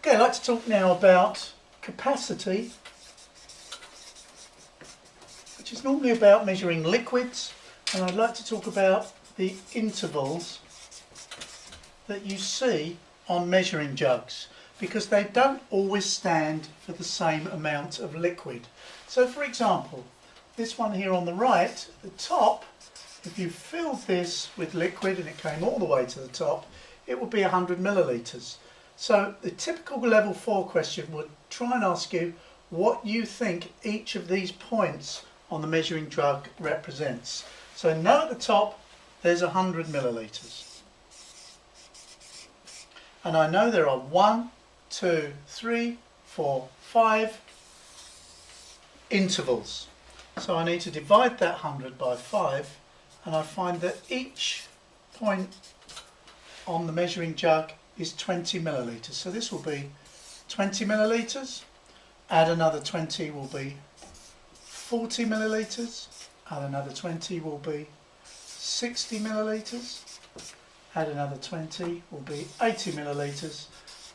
Okay, I'd like to talk now about capacity, which is normally about measuring liquids, and I'd like to talk about the intervals that you see on measuring jugs, because they don't always stand for the same amount of liquid. So for example, this one here on the right, at the top, if you filled this with liquid and it came all the way to the top, it would be 100 millilitres. So the typical level 4 question would try and ask you what you think each of these points on the measuring jug represents. So now at the top there's 100 millilitres. And I know there are 1, 2, 3, 4, 5 intervals. So I need to divide that 100 by 5, and I find that each point on the measuring jug is 20 millilitres. So this will be 20 millilitres, add another 20 will be 40 millilitres, add another 20 will be 60 millilitres, add another 20 will be 80 millilitres,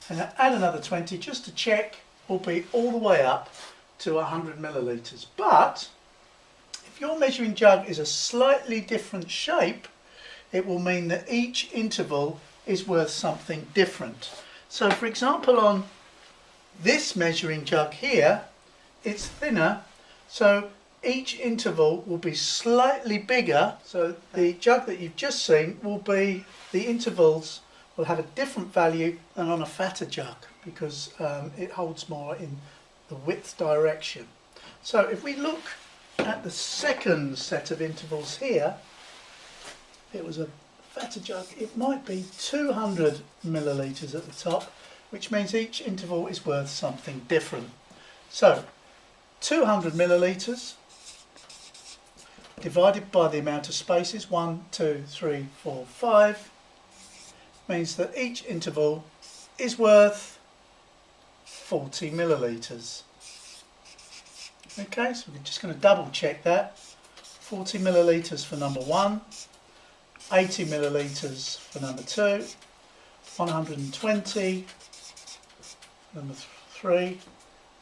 and add another 20 just to check will be all the way up to 100 millilitres. But if your measuring jug is a slightly different shape, it will mean that each interval is worth something different. So for example, on this measuring jug here, it's thinner, so each interval will be slightly bigger. So the jug that you've just seen will be, the intervals will have a different value than on a fatter jug, because it holds more in the width direction. So if we look at the second set of intervals here, if it was a fatter jug, it might be 200 millilitres at the top, which means each interval is worth something different. So 200 millilitres divided by the amount of spaces, 1, 2, 3, 4, 5, means that each interval is worth 40 millilitres. Okay, so we're just going to double check that. 40 millilitres for number 1, 80 millilitres for number 2, 120 for number 3,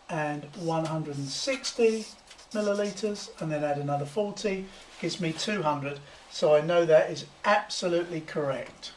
and 160 millilitres, and then add another 40, gives me 200. So I know that is absolutely correct.